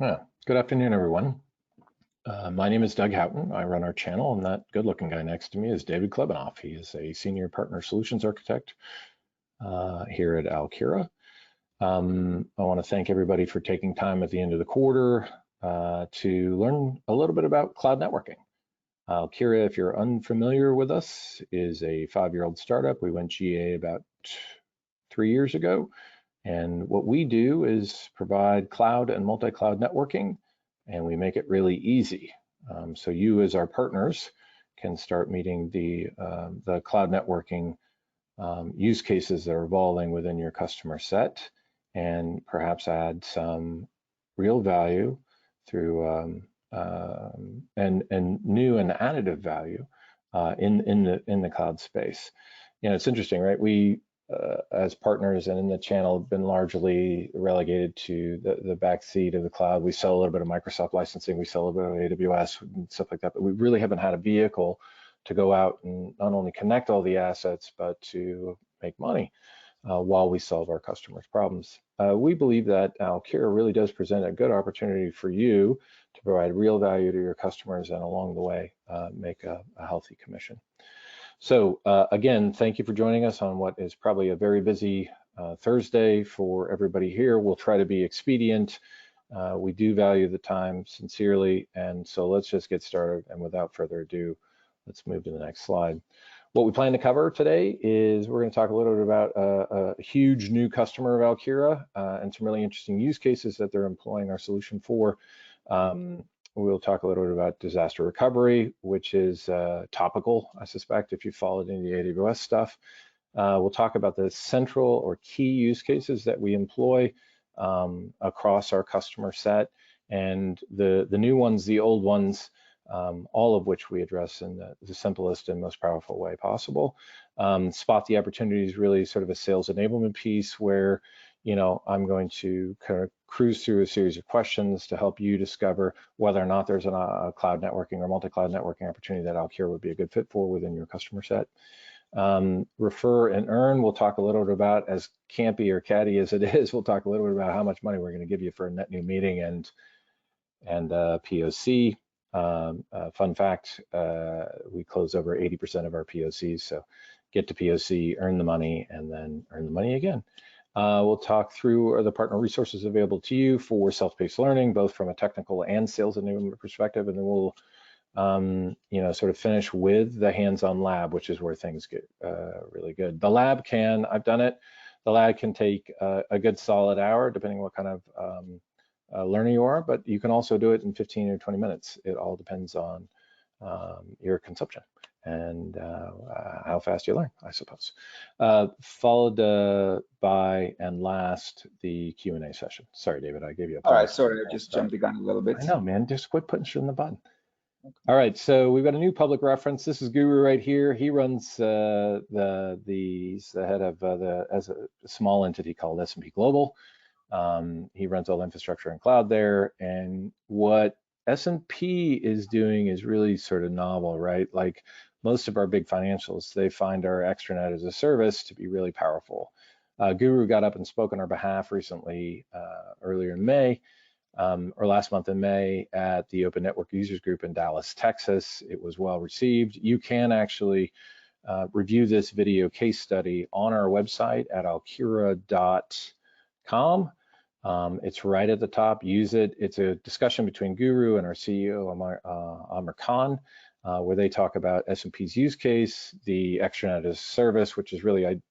Yeah. Good afternoon, everyone. My name is Doug Houghton. I run our channel, and that good-looking guy next to me is David Klebanoff. He is a senior partner solutions architect here at Alkira. I want to thank everybody for taking time at the end of the quarter to learn a little bit about cloud networking. Alkira, if you're unfamiliar with us, is a 5-year-old startup. We went GA about 3 years ago. And what we do is provide cloud and multi-cloud networking, and we make it really easy. So you, as our partners, can start meeting the cloud networking use cases that are evolving within your customer set, and perhaps add some real value through and new and additive value in the cloud space. You know, it's interesting, right? We as partners and in the channel have been largely relegated to the back seat of the cloud. We sell a little bit of Microsoft licensing, we sell a bit of AWS and stuff like that, but we really haven't had a vehicle to go out and not only connect all the assets, but to make money while we solve our customers' problems. We believe that Alkira really does present a good opportunity for you to provide real value to your customers and along the way make a healthy commission. So again, thank you for joining us on what is probably a very busy Thursday for everybody here. We'll try to be expedient. We do value the time sincerely, and so let's just get started. And without further ado, let's move to the next slide. What we plan to cover today is we're going to talk a little bit about a huge new customer of Alkira and some really interesting use cases that they're employing our solution for. We'll talk a little bit about disaster recovery, which is topical, I suspect, if you followed any of the AWS stuff. We'll talk about the central or key use cases that we employ across our customer set, and the new ones, the old ones, all of which we address in the simplest and most powerful way possible. Spot the opportunities, really sort of a sales enablement piece where, you know, I'm going to kind of cruise through a series of questions to help you discover whether or not there's a cloud networking or multi-cloud networking opportunity that Alkira would be a good fit for within your customer set. Refer and earn, we'll talk a little bit about, as campy or catty as it is, we'll talk a little bit about how much money we're going to give you for a net new meeting and POC. Fun fact, we close over 80% of our POCs, so get to POC, earn the money, and then earn the money again. We'll talk through the partner resources available to you for self-paced learning, both from a technical and sales enablement perspective, and then we'll you know, sort of finish with the hands-on lab, which is where things get really good. The lab can, I've done it, the lab can take a good solid hour, depending on what kind of learner you are, but you can also do it in 15 or 20 minutes. It all depends on your consumption and how fast you learn, I suppose. Followed by and last the Q&A session. Sorry, David, I gave you a pause. All right, sorry, I just jumped the gun a little bit. I know, man, just quit putting shit in the button. Okay. All right, so we've got a new public reference. This is Guru right here. He runs he's the head of as a small entity called S&P Global. He runs all infrastructure and cloud there. And what S&P is doing is really sort of novel, right? Like most of our big financials, they find our Extranet as a service to be really powerful. Guru got up and spoke on our behalf recently, earlier in May, or last month in May at the Open Network Users Group in Dallas, Texas. It was well received. You can actually review this video case study on our website at alkira.com. It's right at the top. Use it. It's a discussion between Guru and our CEO, Amar Khan, where they talk about S&P's use case, the Extranet as a service, which is really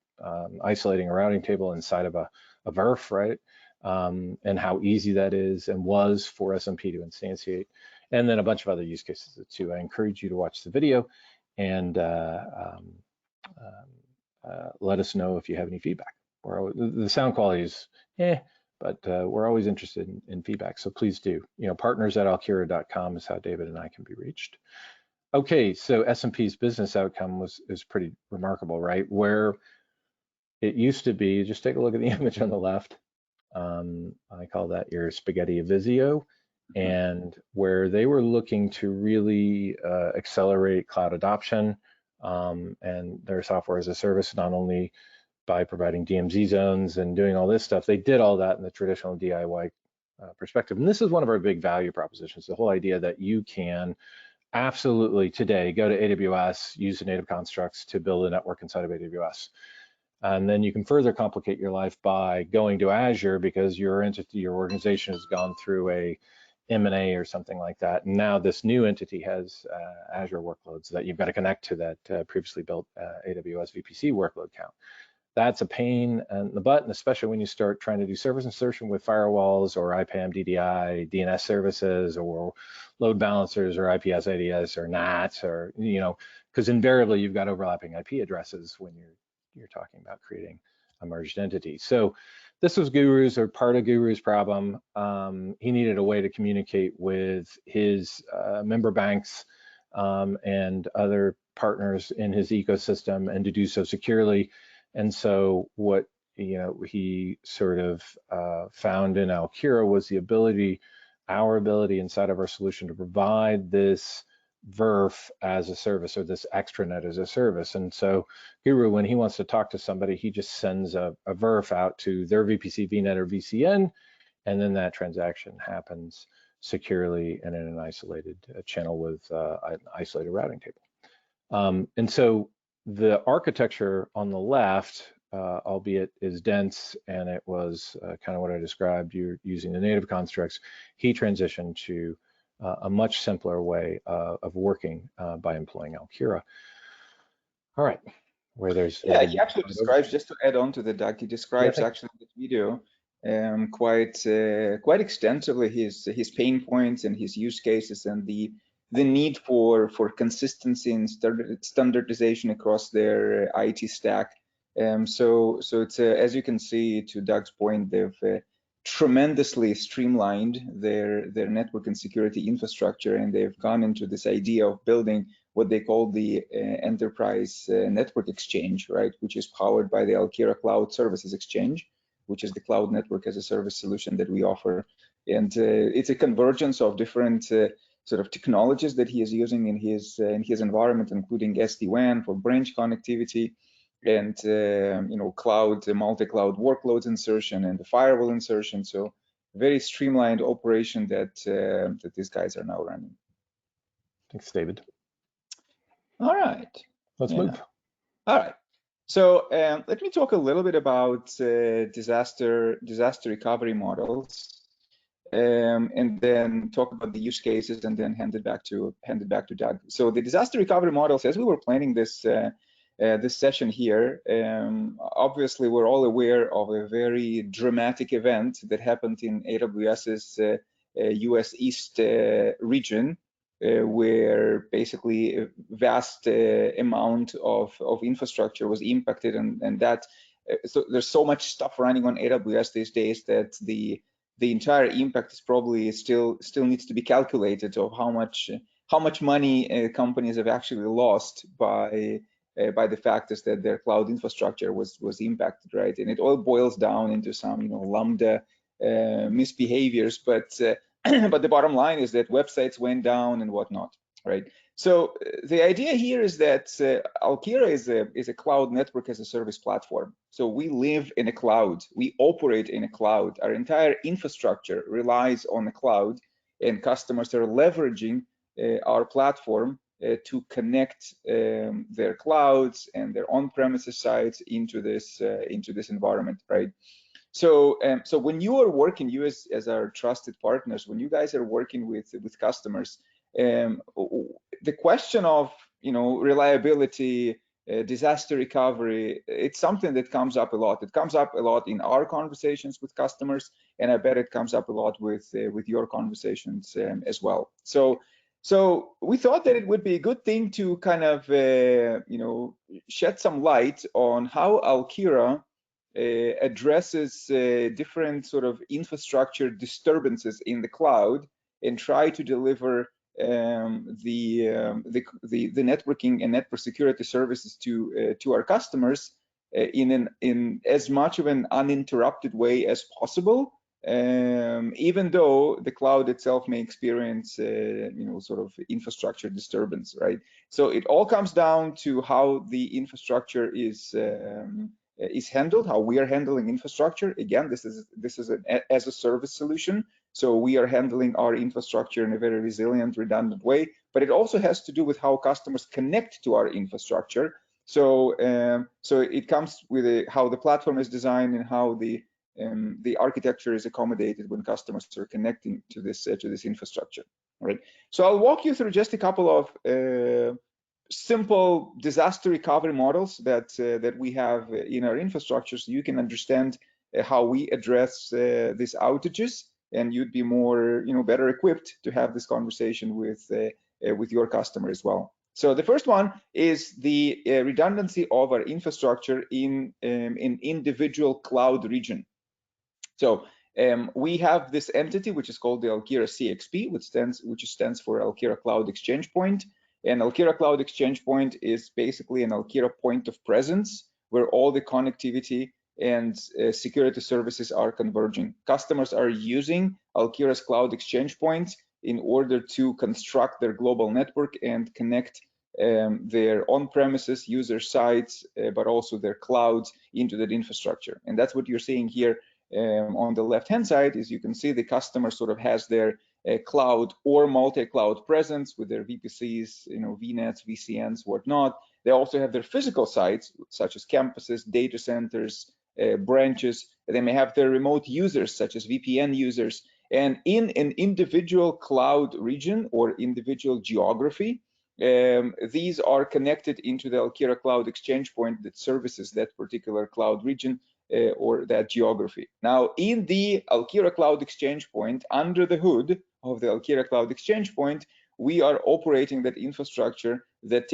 isolating a routing table inside of a VRF, right? And how easy that is and was for S&P to instantiate, and then a bunch of other use cases too. I encourage you to watch the video and let us know if you have any feedback. The sound quality is but we're always interested in feedback, so please do. You know, partners@alkira.com is how David and I can be reached. Okay, so S&P's business outcome is pretty remarkable, right? Where it used to be, just take a look at the image on the left. I call that your spaghetti Visio, and where they were looking to really accelerate cloud adoption and their software as a service, not only by providing DMZ zones and doing all this stuff. They did all that in the traditional DIY perspective. And this is one of our big value propositions, the whole idea that you can absolutely today go to AWS, use the native constructs to build a network inside of AWS. And then you can further complicate your life by going to Azure because your entity, your organization has gone through a M&A or something like that. And now this new entity has Azure workloads that you've got to connect to that previously built AWS VPC workload count. That's a pain in the butt, and especially when you start trying to do service insertion with firewalls or IPAM, DDI, DNS services, or load balancers or IPS, ADS, or NAT, or because invariably you've got overlapping IP addresses when you're talking about creating a merged entity. So this was Guru's or part of Guru's problem. He needed a way to communicate with his member banks and other partners in his ecosystem, and to do so securely. And so what he sort of found in Alkira was our ability inside of our solution to provide this VRF as a service, or this extranet as a service. And so Guru, when he wants to talk to somebody, he just sends a VRF out to their VPC, VNet, or VCN, and then that transaction happens securely and in an isolated channel with an isolated routing table. And so the architecture on the left, albeit is dense, and it was kind of what I described, you're using the native constructs, he transitioned to a much simpler way of working by employing Alkira. All right, where there's... Yeah, he actually describes, just to add on to the Doug, he describes actually in the video quite extensively his pain points and his use cases, and the need for consistency and standardization across their IT stack. So it's as you can see, to Doug's point, they've tremendously streamlined their network and security infrastructure, and they've gone into this idea of building what they call the enterprise network exchange, right, which is powered by the Alkira Cloud Services Exchange, which is the cloud network as a service solution that we offer. And it's a convergence of different sort of technologies that he is using in his environment, including SD-WAN for branch connectivity, and cloud, multi-cloud workloads insertion, and the firewall insertion. So very streamlined operation that these guys are now running. Thanks, David. All right. Let's move. All right. So let me talk a little bit about disaster recovery models. And then talk about the use cases, and then hand it back to Doug. So the disaster recovery models, as we were planning this this session here, obviously we're all aware of a very dramatic event that happened in AWS's US East region, where basically a vast amount of infrastructure was impacted, and that so there's so much stuff running on AWS these days that the entire impact is probably still needs to be calculated of how much money companies have actually lost by the fact is that their cloud infrastructure was impacted, right? And it all boils down into some lambda misbehaviors, but but the bottom line is that websites went down and whatnot, right? So the idea here is that Alkira is a cloud network as a service platform. So we live in a cloud, we operate in a cloud. Our entire infrastructure relies on the cloud, and customers are leveraging our platform to connect their clouds and their on-premises sites into this environment, right? So so when you are working, you as our trusted partners, when you guys are working with customers, the question of reliability, disaster recovery, it's something that comes up a lot. It comes up a lot in our conversations with customers, and I bet it comes up a lot with your conversations as well. So we thought that it would be a good thing to kind of shed some light on how Alkira addresses different sort of infrastructure disturbances in the cloud, and try to deliver the networking and network security services to our customers in as much of an uninterrupted way as possible, even though the cloud itself may experience sort of infrastructure disturbance, right? So it all comes down to how the infrastructure is handled, how we are handling infrastructure. Again, this is an as a service solution, So we are handling our infrastructure in a very resilient, redundant way, but it also has to do with how customers connect to our infrastructure. So it comes with how the platform is designed and how the architecture is accommodated when customers are connecting to this infrastructure. All right. So I'll walk you through just a couple of simple disaster recovery models that we have in our infrastructure, so you can understand how we address these outages, and you'd be more, better equipped to have this conversation with your customer as well. So the first one is the redundancy of our infrastructure in an individual cloud region. So we have this entity which is called the Alkira CXP, which stands for Alkira Cloud Exchange Point. And Alkira Cloud Exchange Point is basically an Alkira point of presence where all the connectivity and security services are converging. Customers are using Alkira's Cloud Exchange Point in order to construct their global network and connect their on-premises user sites, but also their clouds into that infrastructure. And that's what you're seeing here on the left-hand side. Is you can see the customer sort of has their cloud or multi-cloud presence with their VPCs, VNets, VCNs, whatnot. They also have their physical sites, such as campuses, data centers, branches. They may have their remote users, such as VPN users. And in an individual cloud region or individual geography, these are connected into the Alkira Cloud Exchange Point that services that particular cloud region or that geography. Now, in the Alkira Cloud Exchange Point, under the hood of the Alkira Cloud Exchange Point, we are operating that infrastructure that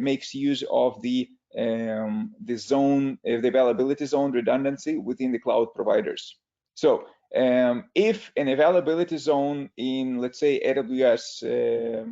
makes use of the zone, the availability zone redundancy within the cloud providers. So if an availability zone in, let's say, AWS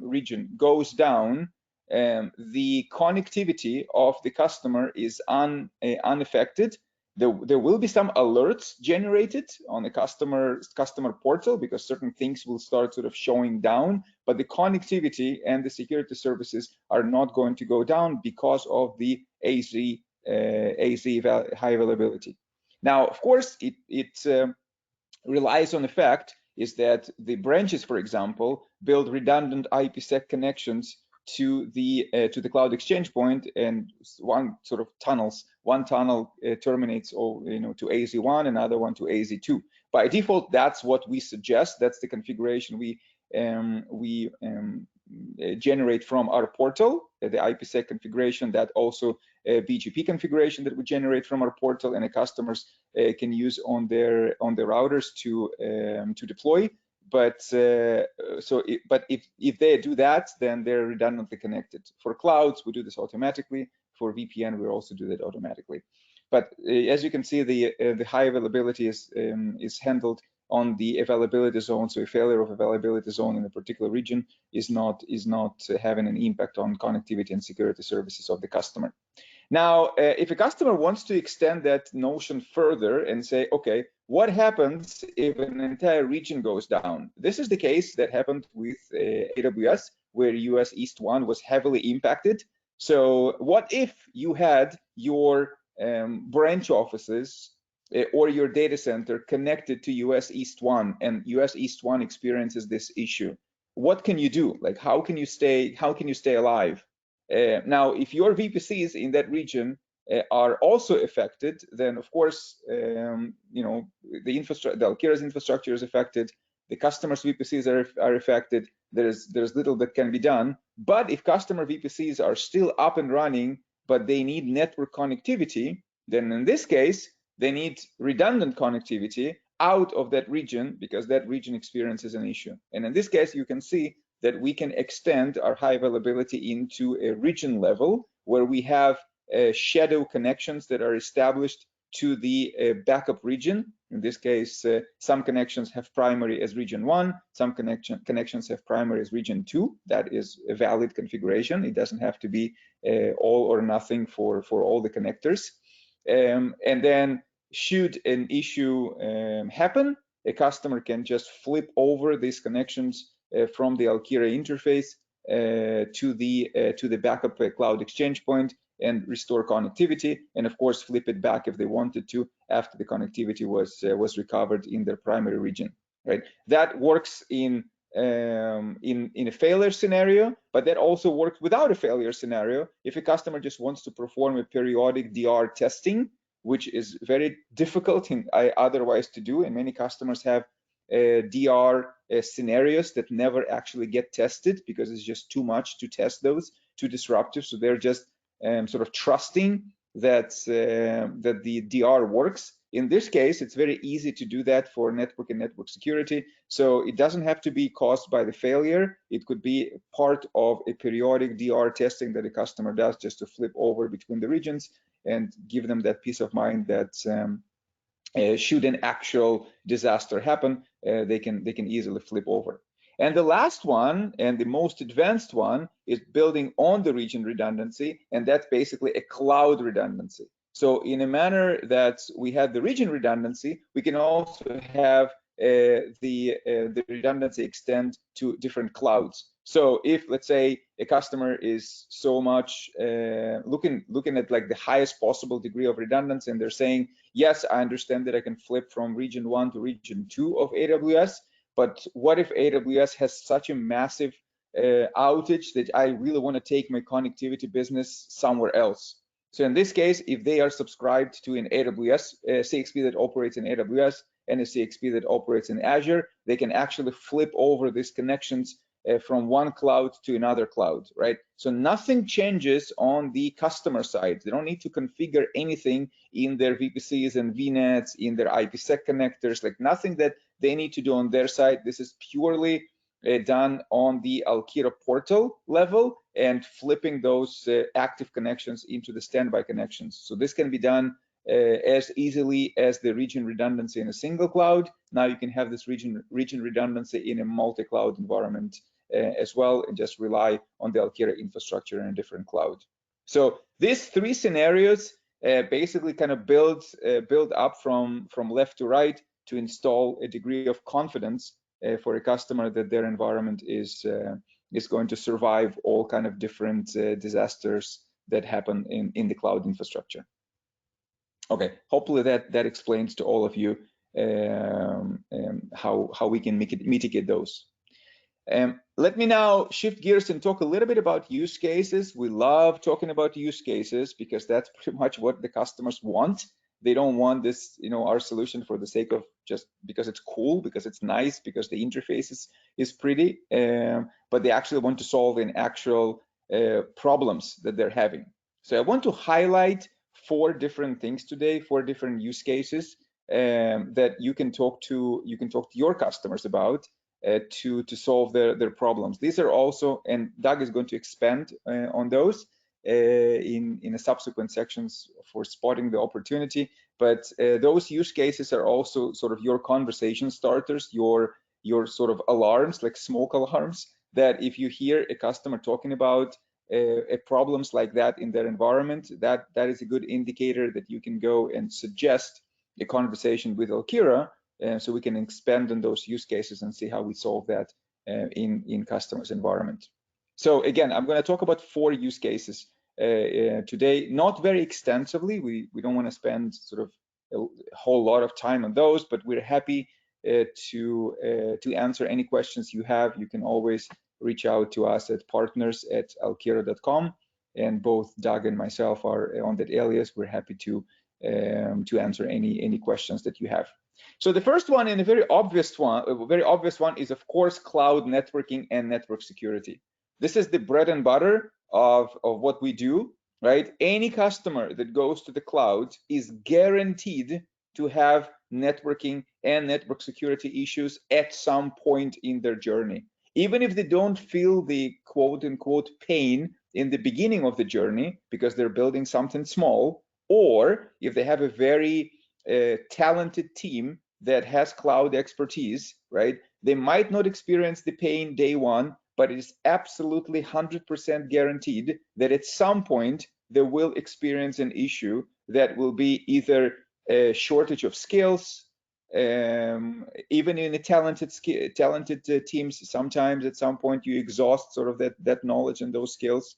region goes down, the connectivity of the customer is unaffected. There will be some alerts generated on the customer portal because certain things will start sort of showing down, but the connectivity and the security services are not going to go down because of the AZ high availability. Now, of course, it relies on the fact is that the branches, for example, build redundant IPsec connections to the cloud exchange point, and one tunnel terminates to AZ1, another one to AZ2. By default, that's what we suggest. That's the configuration we generate from our portal, the IPsec configuration, that also BGP configuration that we generate from our portal, and the customers can use on their routers to deploy. But if they do that, then they're redundantly connected. For clouds, we do this automatically. For VPN, we also do that automatically. But as you can see, the high availability is handled on the availability zone. So a failure of availability zone in a particular region is not having an impact on connectivity and security services of the customer. Now, if a customer wants to extend that notion further and say, okay, what happens if an entire region goes down? This is the case that happened with AWS, where US East 1 was heavily impacted. So what if you had your branch offices or your data center connected to US East 1, and US East 1 experiences this issue? What can you do? Like, how can you stay alive? Now, if your VPCs in that region are also affected, then of course, the Alkira's infrastructure is affected. The customer's VPCs are affected. There's little that can be done. But if customer VPCs are still up and running, but they need network connectivity, then in this case, they need redundant connectivity out of that region because that region experiences an issue. And in this case, you can see that we can extend our high availability into a region level where we have shadow connections that are established to the backup region. In this case, some connections have primary as region 1, some connections have primary as region 2. That is a valid configuration. It doesn't have to be all or nothing for all the connectors. And then should an issue happen, a customer can just flip over these connections from the Alkira interface to the backup cloud exchange point and restore connectivity, and of course flip it back if they wanted to after the connectivity was recovered in their primary region. right? That works in a failure scenario, but that also works without a failure scenario. If a customer just wants to perform a periodic DR testing, which is very difficult otherwise to do, and many customers have DR scenarios that never actually get tested because it's just too much to test those, too disruptive. So they're just sort of trusting that that the DR works. In this case, it's very easy to do that for network and network security. So it doesn't have to be caused by the failure. It could be part of a periodic DR testing that a customer does just to flip over between the regions and give them that peace of mind that should an actual disaster happen, they can easily flip over. And the last one, and the most advanced one, is building on the region redundancy, and that's basically a cloud redundancy. So in a manner that we have the region redundancy, we can also have the redundancy extend to different clouds. So if, let's say, a customer is so much looking at like the highest possible degree of redundancy, and they're saying, yes, I understand that I can flip from region 1 to region 2 of AWS, but what if AWS has such a massive outage that I really want to take my connectivity business somewhere else? So in this case, if they are subscribed to an AWS CXP that operates in AWS and a CXP that operates in Azure, they can actually flip over these connections from one cloud to another cloud, right? So nothing changes on the customer side. They don't need to configure anything in their VPCs and VNets, in their IPsec connectors, like nothing that they need to do on their side. This is purely done on the Alkira portal level and flipping those active connections into the standby connections. So this can be done as easily as the region redundancy in a single cloud. Now you can have this region redundancy in a multi-cloud environment as well, and just rely on the Alkira infrastructure in a different cloud. So these three scenarios basically kind of build up from left to right to install a degree of confidence for a customer that their environment is going to survive all kind of different disasters that happen in the cloud infrastructure. Okay, hopefully that explains to all of you how we can mitigate those. Let me now shift gears and talk a little bit about use cases. We love talking about use cases because that's pretty much what the customers want. They don't want this, our solution for the sake of just because it's cool, because it's nice, because the interface is pretty, but they actually want to solve in actual problems that they're having. So I want to highlight 4 different things today, 4 different use cases that you can talk to your customers about to solve their problems. These are also, and Doug is going to expand on those in a subsequent sections for spotting the opportunity. But those use cases are also sort of your conversation starters, your sort of alarms, like smoke alarms, that if you hear a customer talking about problems like that in their environment, that is a good indicator that you can go and suggest a conversation with Alkira, so we can expand on those use cases and see how we solve that in customers' environment. So again, I'm going to talk about 4 use cases today, not very extensively. We don't want to spend sort of a whole lot of time on those, but we're happy to answer any questions you have. You can always reach out to us at partners@alkira.com, and both Doug and myself are on that alias. We're happy to answer any questions that you have. So the first one, and a very obvious one, is of course cloud networking and network security. This is the bread and butter of what we do, right? Any customer that goes to the cloud is guaranteed to have networking and network security issues at some point in their journey. Even if they don't feel the quote unquote pain in the beginning of the journey because they're building something small, or if they have a very talented team that has cloud expertise, right? They might not experience the pain day one, but it is absolutely 100% guaranteed that at some point they will experience an issue that will be either a shortage of skills, even in a talented teams, sometimes at some point you exhaust sort of that knowledge and those skills,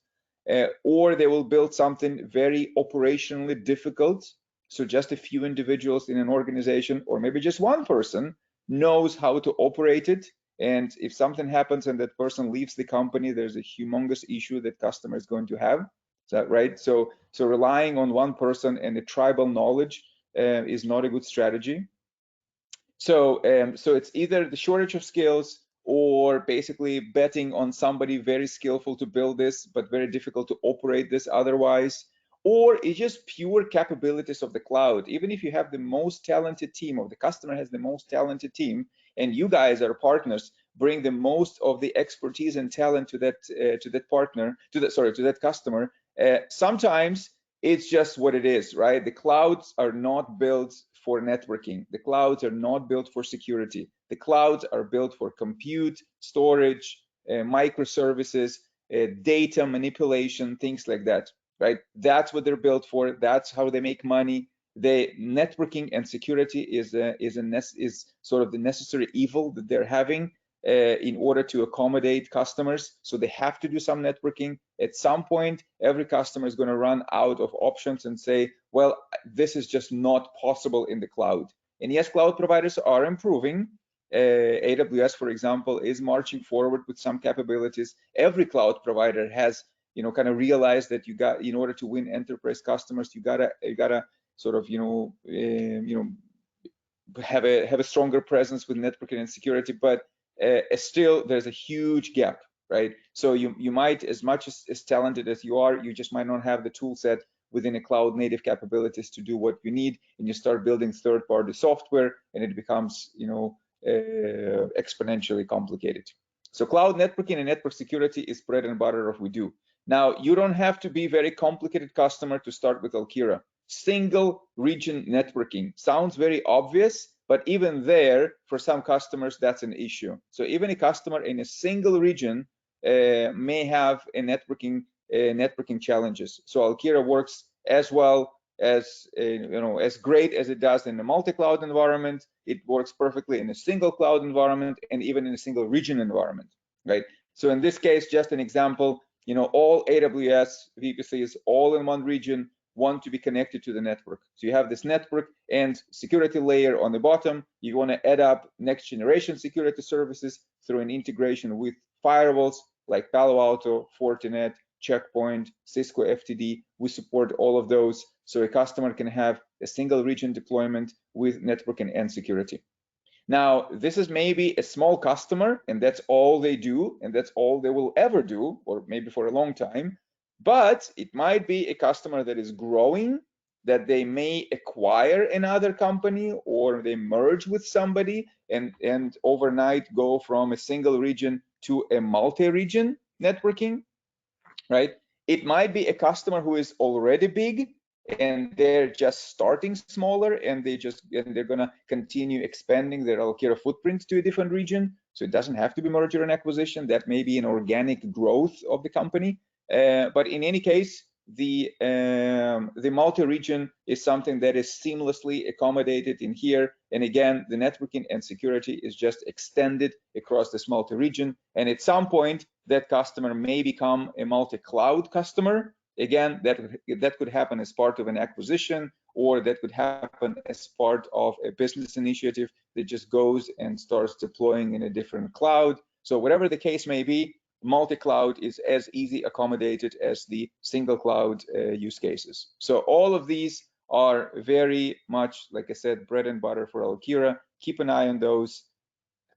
or they will build something very operationally difficult. So just a few individuals in an organization, or maybe just one person, knows how to operate it. And if something happens and that person leaves the company, there's a humongous issue that customer is going to have. Is that right? So relying on one person and the tribal knowledge is not a good strategy. So it's either the shortage of skills or basically betting on somebody very skillful to build this, but very difficult to operate this otherwise, or it's just pure capabilities of the cloud. Even if you have the most talented team, or the customer has the most talented team, and you guys are partners, bring the most of the expertise and talent to that partner, to that customer. Sometimes it's just what it is, right? The clouds are not built for networking. The clouds are not built for security. The clouds are built for compute, storage, microservices, data manipulation, things like that, right? That's what they're built for. That's how they make money. The networking and security is sort of the necessary evil that they're having in order to accommodate customers. So they have to do some networking. At some point, every customer is going to run out of options and say, well, this is just not possible in the cloud. And yes, cloud providers are improving. AWS, for example, is marching forward with some capabilities. Every cloud provider has, kind of realized that in order to win enterprise customers, you gotta sort of, have a stronger presence with networking and security. But still, there's a huge gap, right? So you might, as much as talented as you are, you just might not have the tool set within a cloud native capabilities to do what you need, and you start building third-party software, and it becomes, exponentially complicated. So cloud networking and network security is bread and butter of what we do. Now, you don't have to be very complicated customer to start with Alkira. Single region networking sounds very obvious, but even there, for some customers, that's an issue. So even a customer in a single region may have a networking challenges. So Alkira works as well as as great as it does in a multi-cloud environment. It works perfectly in a single cloud environment and even in a single region environment, right? So in this case, just an example, all AWS VPCs all in one region want to be connected to the network. So you have this network and security layer on the bottom. You want to add up next generation security services through an integration with firewalls like Palo Alto, Fortinet, Checkpoint, Cisco FTD. We support all of those, so a customer can have a single region deployment with networking and security. Now, this is maybe a small customer, and that's all they do, and that's all they will ever do, or maybe for a long time. But it might be a customer that is growing, that they may acquire another company, or they merge with somebody, and overnight go from a single region to a multi-region networking, right? It might be a customer who is already big, and they're just starting smaller, and they're gonna continue expanding their Alkira footprint to a different region. So it doesn't have to be merger and acquisition. That may be an organic growth of the company. But in any case, the multi-region is something that is seamlessly accommodated in here. And again, the networking and security is just extended across this multi-region. And at some point, that customer may become a multi-cloud customer. Again, that could happen as part of an acquisition, or that could happen as part of a business initiative that just goes and starts deploying in a different cloud. So whatever the case may be, multi-cloud is as easy accommodated as the single cloud use cases. So all of these are very much, like I said, bread and butter for Alkira. Keep an eye on those.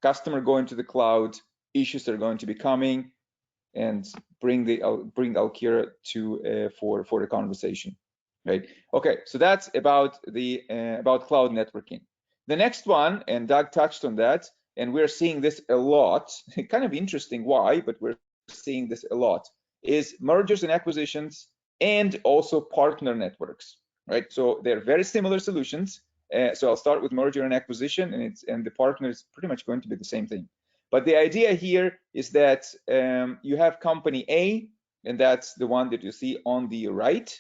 Customer going to the cloud, issues are going to be coming, and bring Alkira to for the conversation, right? Okay, so that's about cloud networking. The next one, and Doug touched on that, and we're seeing this a lot. Kind of interesting why, but we're seeing this a lot, is mergers and acquisitions, and also partner networks, right? So they're very similar solutions. So I'll start with merger and acquisition, and the partner is pretty much going to be the same thing. But the idea here is that you have company A, and that's the one that you see on the right,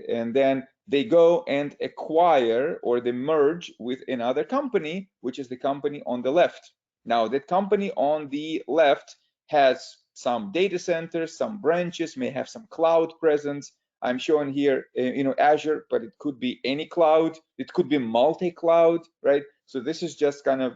and then they go and acquire, or they merge with another company, which is the company on the left. Now, that company on the left has some data centers, some branches, may have some cloud presence. I'm showing here, Azure, but it could be any cloud. It could be multi-cloud, right? So this is just kind of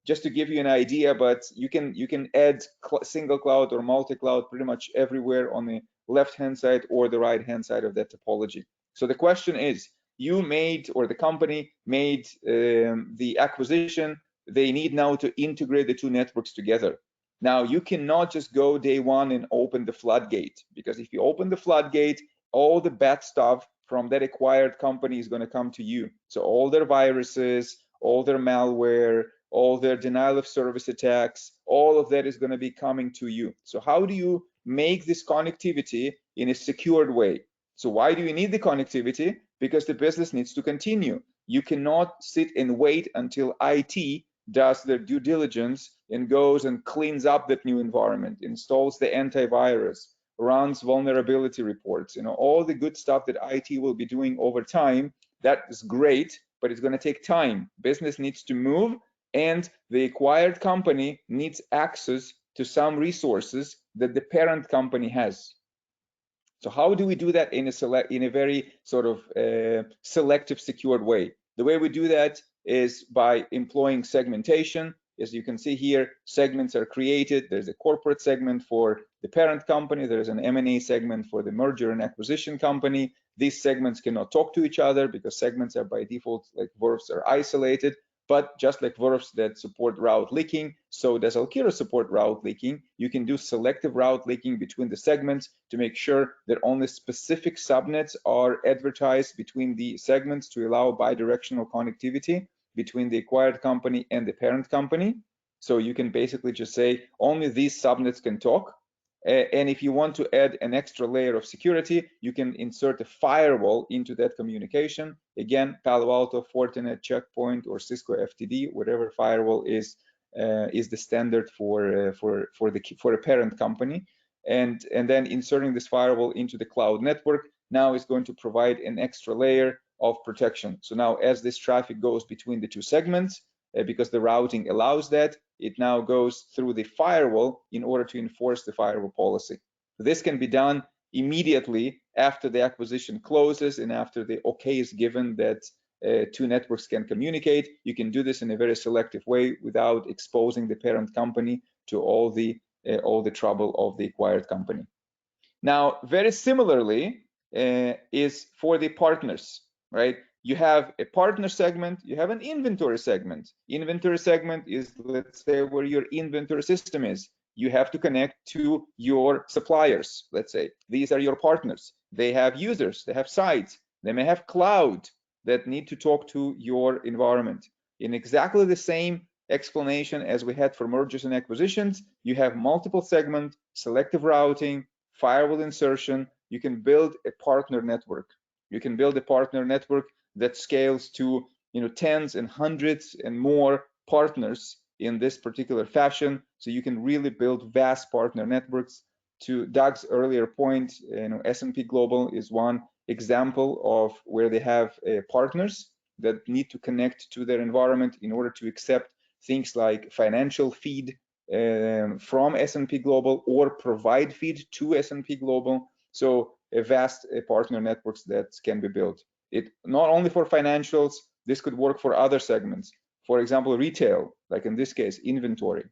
just to give you an idea, but you can add single cloud or multi-cloud pretty much everywhere on the left-hand side or the right-hand side of that topology. So the question is, you made, or the company made the acquisition, they need now to integrate the two networks together. Now, you cannot just go day one and open the floodgate, because if you open the floodgate, all the bad stuff from that acquired company is going to come to you. So all their viruses, all their malware, all their denial of service attacks, all of that is going to be coming to you. So how do you make this connectivity in a secured way? So why do you need the connectivity? Because the business needs to continue. You cannot sit and wait until IT does their due diligence and goes and cleans up that new environment, installs the antivirus, runs vulnerability reports, all the good stuff that IT will be doing over time. That is great, but it's going to take time. Business needs to move, and the acquired company needs access to some resources that the parent company has. So how do we do that in a very sort of selective, secured way? The way we do that is by employing segmentation. As you can see here, segments are created. There's a corporate segment for the parent company. There's an M&A segment for the merger and acquisition company. These segments cannot talk to each other because segments are by default, like verbs, are isolated. But just like verbs that support route leaking, so does Alkira support route leaking. You can do selective route leaking between the segments to make sure that only specific subnets are advertised between the segments to allow bidirectional connectivity between the acquired company and the parent company. So you can basically just say only these subnets can talk. And if you want to add an extra layer of security, you can insert a firewall into that communication. Again, Palo Alto, Fortinet, Checkpoint, or Cisco FTD, whatever firewall is the standard for a parent company. And then inserting this firewall into the cloud network now is going to provide an extra layer of protection. So now as this traffic goes between the two segments, because the routing allows that, it now goes through the firewall in order to enforce the firewall policy. This can be done immediately after the acquisition closes and after the okay is given that two networks can communicate. You can do this in a very selective way without exposing the parent company to all the trouble of the acquired company. Now, very similarly is for the partners, right? You have a partner segment, you have an inventory segment. Inventory segment is, let's say, where your inventory system is. You have to connect to your suppliers, let's say. These are your partners. They have users, they have sites, they may have cloud that need to talk to your environment. In exactly the same explanation as we had for mergers and acquisitions, you have multiple segments, selective routing, firewall insertion. You can build a partner network. You can build a partner network that scales to tens and hundreds and more partners in this particular fashion. So you can really build vast partner networks. To Doug's earlier point, S&P Global is one example of where they have partners that need to connect to their environment in order to accept things like financial feed from S&P Global or provide feed to S&P Global. So a vast partner networks that can be built. It not only for financials, this could work for other segments. For example, retail, like in this case, inventory.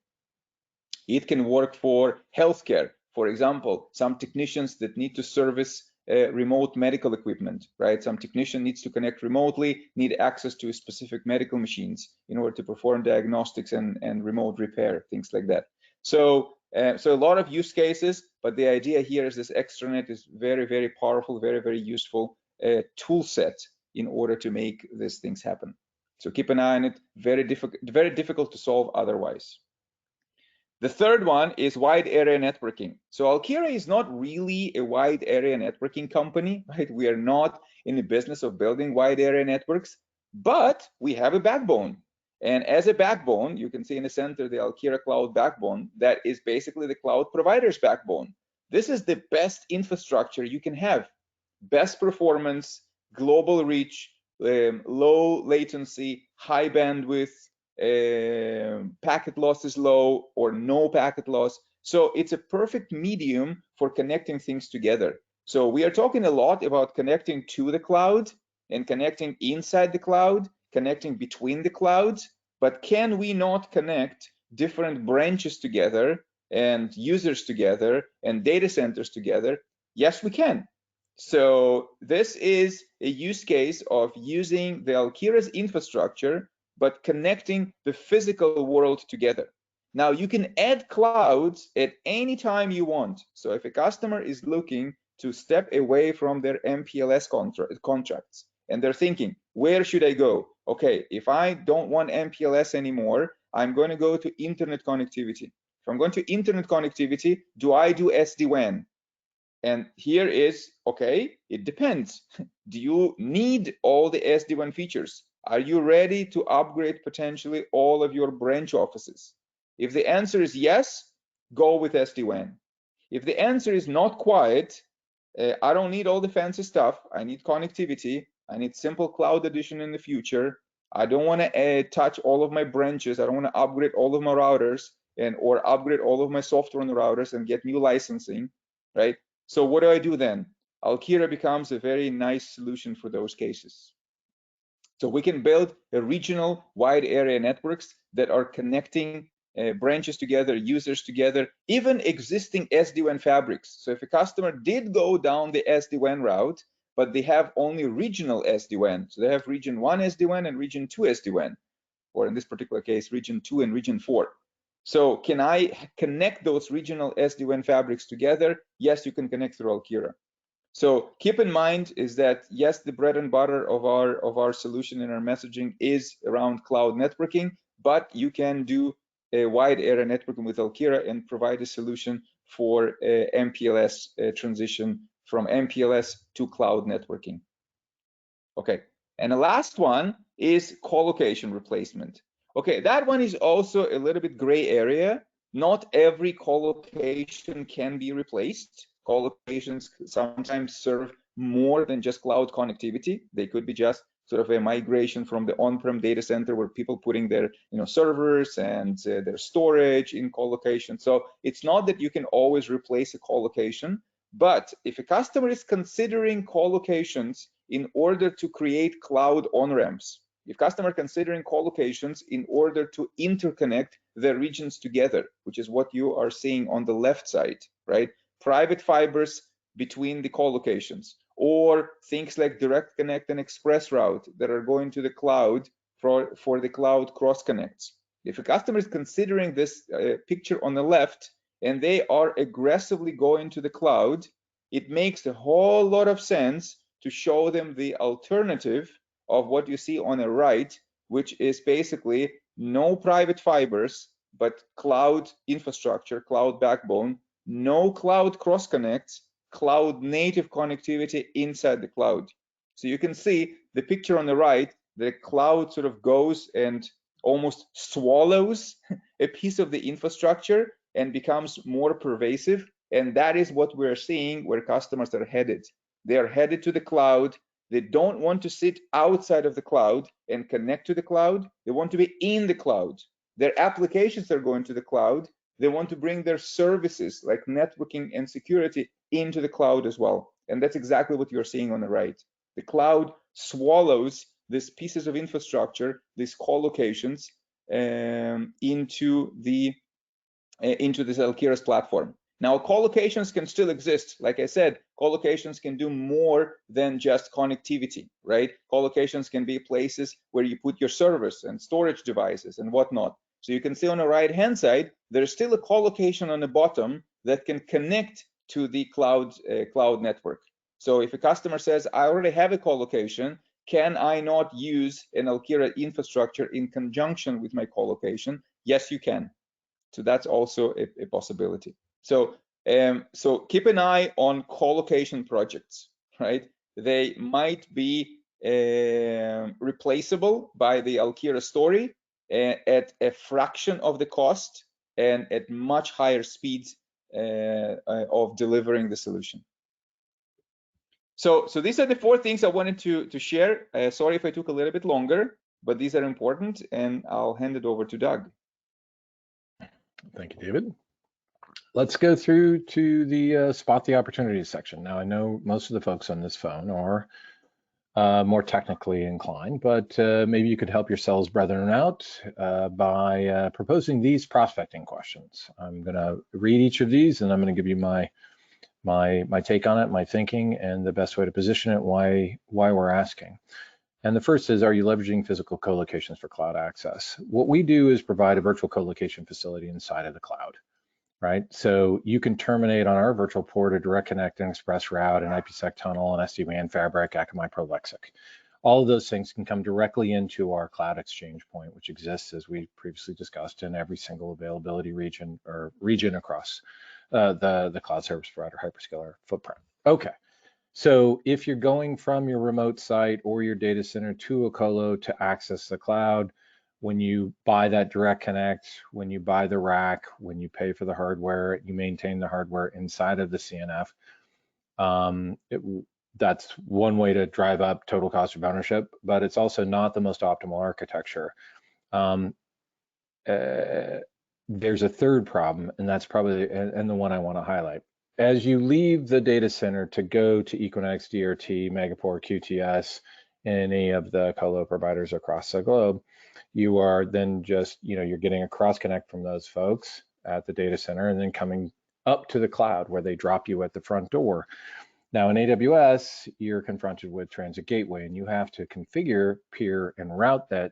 It can work for healthcare. For example, some technicians that need to service remote medical equipment, right? Some technician needs to connect remotely, need access to specific medical machines in order to perform diagnostics and remote repair, things like that. So a lot of use cases, but the idea here is this extranet is very, very powerful, very, very useful tool set in order to make these things happen. So keep an eye on it. Very difficult to solve otherwise. The third one is wide area networking. So Alkira is not really a wide area networking company, right? We are not in the business of building wide area networks, but we have a backbone. And as a backbone, you can see in the center the Alkira cloud backbone that is basically the cloud provider's backbone. This is the best infrastructure you can have. Best performance, global reach, low latency, high bandwidth, packet loss is low or no packet loss. So it's a perfect medium for connecting things together. So we are talking a lot about connecting to the cloud and connecting inside the cloud, connecting between the clouds, but can we not connect different branches together and users together and data centers together? Yes, we can. So this is a use case of using the Alkira's infrastructure, but connecting the physical world together. Now you can add clouds at any time you want. So if a customer is looking to step away from their MPLS contracts and they're thinking, where should I go? Okay, if I don't want MPLS anymore, I'm going to go to internet connectivity. If I'm going to internet connectivity, do I do SD-WAN? And here is, okay, it depends. Do you need all the SD-WAN features? Are you ready to upgrade potentially all of your branch offices? If the answer is yes, go with SD-WAN. If the answer is not quite, I don't need all the fancy stuff. I need connectivity. I need simple cloud edition in the future. I don't want to touch all of my branches. I don't want to upgrade all of my routers or upgrade all of my software on the routers and get new licensing, right? So what do I do then? Alkira becomes a very nice solution for those cases. So we can build a regional wide area networks that are connecting branches together, users together, even existing SD-WAN fabrics. So if a customer did go down the SD-WAN route, but they have only regional SD-WAN, so they have region 1 SD-WAN and region 2 SD-WAN, or in this particular case, region 2 and region 4. So can I connect those regional SD-WAN fabrics together? Yes, you can connect through Alkira. So keep in mind is that, yes, the bread and butter of our solution in our messaging is around cloud networking, but you can do a wide area networking with Alkira and provide a solution for MPLS transition from MPLS to cloud networking. Okay, and the last one is colocation replacement. Okay, that one is also a little bit gray area. Not every colocation can be replaced. Colocations sometimes serve more than just cloud connectivity. They could be just sort of a migration from the on-prem data center where people putting their servers and their storage in colocation. So it's not that you can always replace a colocation, but if a customer is considering colocations in order to create cloud on-ramps, if customer considering colocations in order to interconnect the regions together, which is what you are seeing on the left side, right? Private fibers between the colocations, or things like direct connect and express route that are going to the cloud for the cloud cross connects. If a customer is considering this picture on the left and they are aggressively going to the cloud, it makes a whole lot of sense to show them the alternative of what you see on the right, which is basically no private fibers, but cloud infrastructure, cloud backbone, no cloud cross connects, cloud native connectivity inside the cloud. So you can see the picture on the right, the cloud sort of goes and almost swallows a piece of the infrastructure and becomes more pervasive. And that is what we're seeing where customers are headed. They are headed to the cloud. They don't want to sit outside of the cloud and connect to the cloud. They want to be in the cloud. Their applications are going to the cloud. They want to bring their services like networking and security into the cloud as well. And that's exactly what you're seeing on the right. The cloud swallows these pieces of infrastructure, these colocations, into this Alkira's platform. Now, colocations can still exist. Like I said, colocations can do more than just connectivity, right? Colocations can be places where you put your servers and storage devices and whatnot. So you can see on the right-hand side, there's still a colocation on the bottom that can connect to the cloud network. So if a customer says, I already have a colocation, can I not use an Alkira infrastructure in conjunction with my colocation? Yes, you can. So that's also a possibility. So keep an eye on colocation projects, right? They might be replaceable by the Alkira story at a fraction of the cost and at much higher speeds of delivering the solution. So these are the 4 things I wanted to share. Sorry if I took a little bit longer, but these are important, and I'll hand it over to Doug. Thank you, David. Let's go through to the spot the opportunities section. Now, I know most of the folks on this phone are more technically inclined, but maybe you could help your sales brethren out by proposing these prospecting questions. I'm going to read each of these, and I'm going to give you my take on it, my thinking, and the best way to position it, why we're asking. And the first is, are you leveraging physical co-locations for cloud access? What we do is provide a virtual co-location facility inside of the cloud, right? So you can terminate on our virtual port a direct connect and express route, an IPsec tunnel, an SD-WAN fabric, Akamai Prolexic. All of those things can come directly into our cloud exchange point, which exists, as we previously discussed, in every single availability region across the cloud service provider hyperscaler footprint. Okay. So if you're going from your remote site or your data center to a colo to access the cloud, when you buy that direct connect, when you buy the rack, when you pay for the hardware, you maintain the hardware inside of the CNF. That's one way to drive up total cost of ownership, but it's also not the most optimal architecture. There's a third problem, and that's probably and the one I want to highlight. As you leave the data center to go to Equinix, DRT, Megaport, QTS, any of the colo providers across the globe, you are then just, you're getting a cross connect from those folks at the data center and then coming up to the cloud where they drop you at the front door. Now in AWS, you're confronted with Transit Gateway, and you have to configure, peer, and route that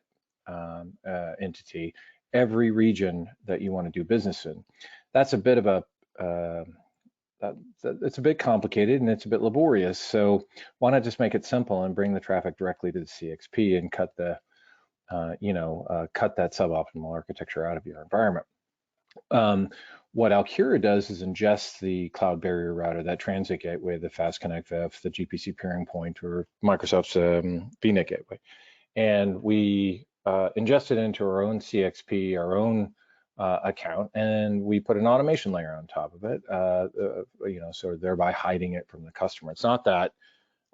entity every region that you want to do business in. That's a bit of a it's a bit complicated and it's a bit laborious. So why not just make it simple and bring the traffic directly to the CXP and cut the cut that suboptimal architecture out of your environment. What Alkira does is ingest the cloud barrier router, that transit gateway, the fast connect VF, the GPC peering point, or Microsoft's VNet gateway, and we ingest it into our own CXP, our own account, and we put an automation layer on top of it, so thereby hiding it from the customer. It's not that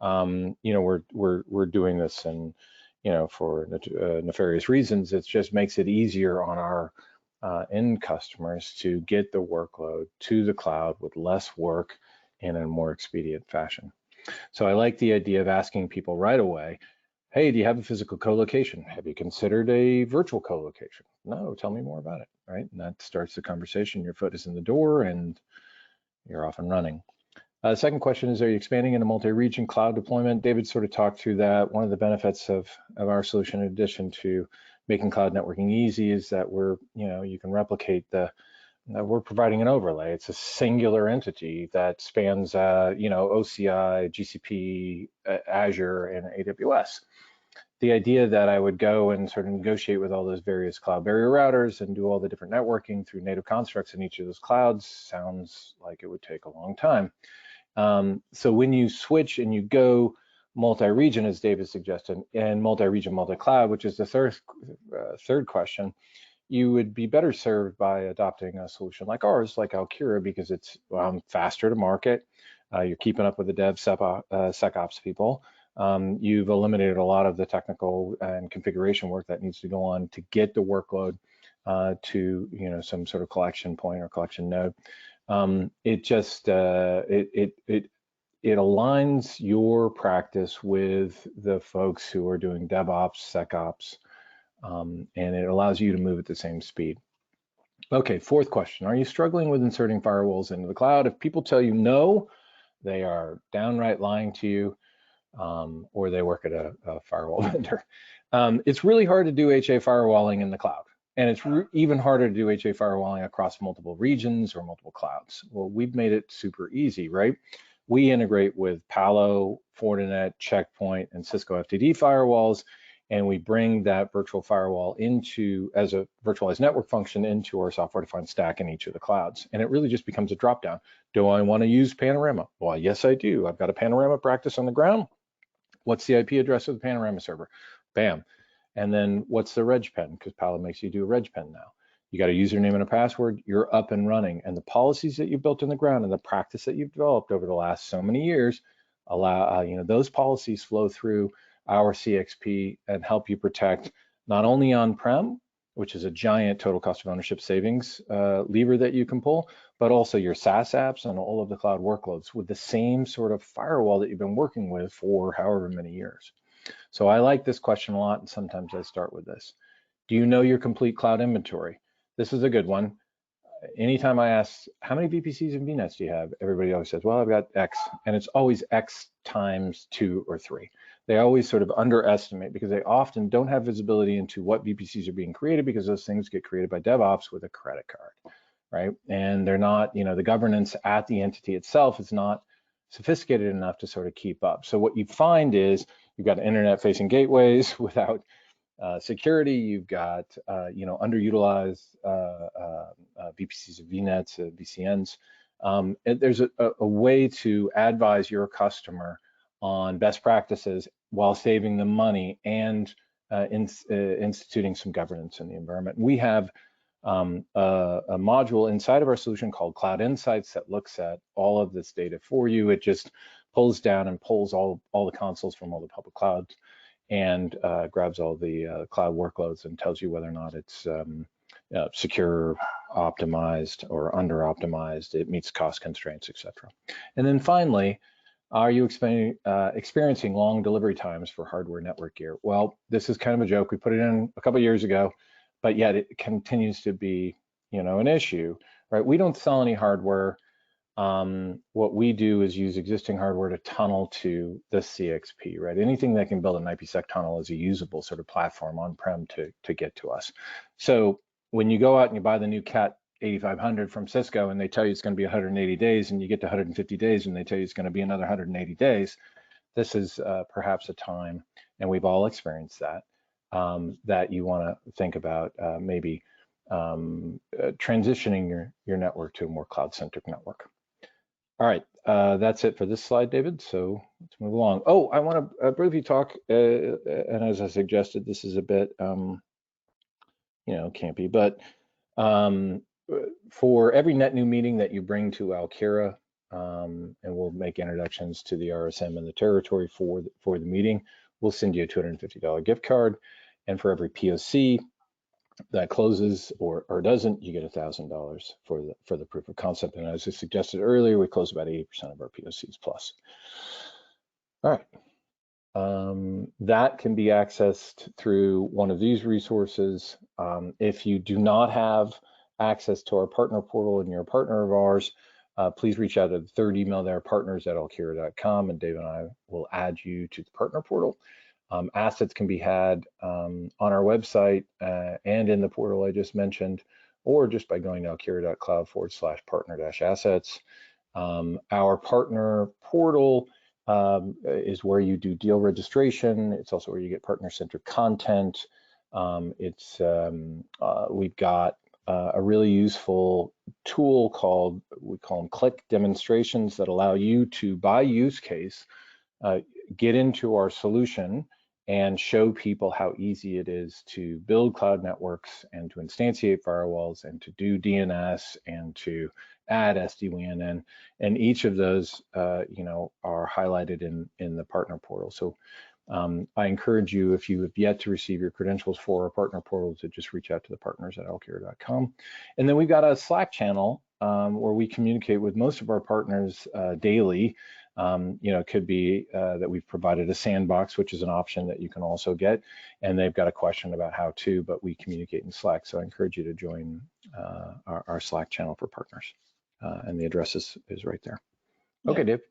we're doing this and for nefarious reasons. It just makes it easier on our end customers to get the workload to the cloud with less work in a more expedient fashion. So I like the idea of asking people right away, hey, do you have a physical co-location? Have you considered a virtual co-location? No, tell me more about it, right? And that starts the conversation. Your foot is in the door and you're off and running. The second question is, are you expanding into multi-region cloud deployment? David sort of talked through that. One of the benefits of our solution, in addition to making cloud networking easy, is that you can replicate we're providing an overlay. It's a singular entity that spans, OCI, GCP, Azure, and AWS. The idea that I would go and sort of negotiate with all those various cloud barrier routers and do all the different networking through native constructs in each of those clouds sounds like it would take a long time. So when you switch and you go multi-region, as David suggested, and multi-region, multi-cloud, which is the third question, you would be better served by adopting a solution like ours, like Alkira, because it's faster to market. You're keeping up with the dev SecOps people. You've eliminated a lot of the technical and configuration work that needs to go on to get the workload to some sort of collection point or collection node. It just it aligns your practice with the folks who are doing DevOps, SecOps, and it allows you to move at the same speed. Okay, fourth question. Are you struggling with inserting firewalls into the cloud? If people tell you no, they are downright lying to you, or they work at a firewall vendor. It's really hard to do HA firewalling in the cloud. And it's even harder to do HA firewalling across multiple regions or multiple clouds. Well, we've made it super easy, right? We integrate with Palo, Fortinet, Checkpoint, and Cisco FTD firewalls, and we bring that virtual firewall as a virtualized network function into our software-defined stack in each of the clouds. And it really just becomes a drop-down. Do I want to use Panorama? Well, yes, I do. I've got a Panorama practice on the ground. What's the IP address of the Panorama server? Bam. And then what's the reg pen? Because Palo makes you do a reg pen now. You got a username and a password, you're up and running. And the policies that you've built in the ground and the practice that you've developed over the last so many years allow, those policies flow through our CXP and help you protect not only on-prem, which is a giant total cost of ownership savings lever that you can pull, but also your SaaS apps and all of the cloud workloads with the same sort of firewall that you've been working with for however many years. So I like this question a lot, and sometimes I start with this. Do you know your complete cloud inventory? This is a good one. Anytime I ask, how many VPCs and VNets do you have? Everybody always says, well, I've got X, and it's always X times 2 or 3. They always sort of underestimate because they often don't have visibility into what VPCs are being created, because those things get created by DevOps with a credit card, right? And they're not, the governance at the entity itself is not sophisticated enough to sort of keep up. So what you find is you've got internet-facing gateways without security. You've got underutilized VPCs, VNets, VCNs. There's a way to advise your customer on best practices while saving them money and instituting some governance in the environment. We have a module inside of our solution called Cloud Insights that looks at all of this data for you. It just pulls down and pulls all the consoles from all the public clouds and grabs all the cloud workloads and tells you whether or not it's secure, optimized, or under optimized. It meets cost constraints, etc. And then finally, are you experiencing long delivery times for hardware network gear? Well, this is kind of a joke. We put it in a couple of years ago, but yet it continues to be, an issue, right? We don't sell any hardware. What we do is use existing hardware to tunnel to the CXP, right? Anything that can build an IPsec tunnel is a usable sort of platform on-prem to get to us. So when you go out and you buy the new Cat 8500 from Cisco and they tell you it's going to be 180 days, and you get to 150 days and they tell you it's going to be another 180 days, this is perhaps a time, and we've all experienced that, that you want to think about maybe transitioning your network to a more cloud-centric network. All right, that's it for this slide, David. So let's move along. Oh, I want to briefly talk, and as I suggested, this is a bit, campy, but for every net new meeting that you bring to Alkira, and we'll make introductions to the RSM and the territory for the meeting, we'll send you a $250 gift card, and for every POC that closes or doesn't, you get $1,000 for the proof of concept. And as I suggested earlier, we close about 80% of our POCs plus. All right, that can be accessed through one of these resources. If you do not have access to our partner portal and you're a partner of ours, please reach out to the third email there, partners@alkira.com, and Dave and I will add you to the partner portal. Assets can be had on our website and in the portal I just mentioned, or just by going to alkira.cloud/partner-assets. Our partner portal is where you do deal registration. It's also where you get partner-centric content. We've got a really useful tool called, we call them click demonstrations, that allow you to, by use case, get into our solution and show people how easy it is to build cloud networks and to instantiate firewalls and to do DNS and to add SD-WAN, and each of those, are highlighted in the partner portal. So I encourage you, if you have yet to receive your credentials for our partner portal, to just reach out to the partners@alkira.com. And then we've got a Slack channel where we communicate with most of our partners daily. It could be that we've provided a sandbox, which is an option that you can also get, and they've got a question about how to, but we communicate in Slack. So I encourage you to join our Slack channel for partners, and the address is right there. Okay, Dave.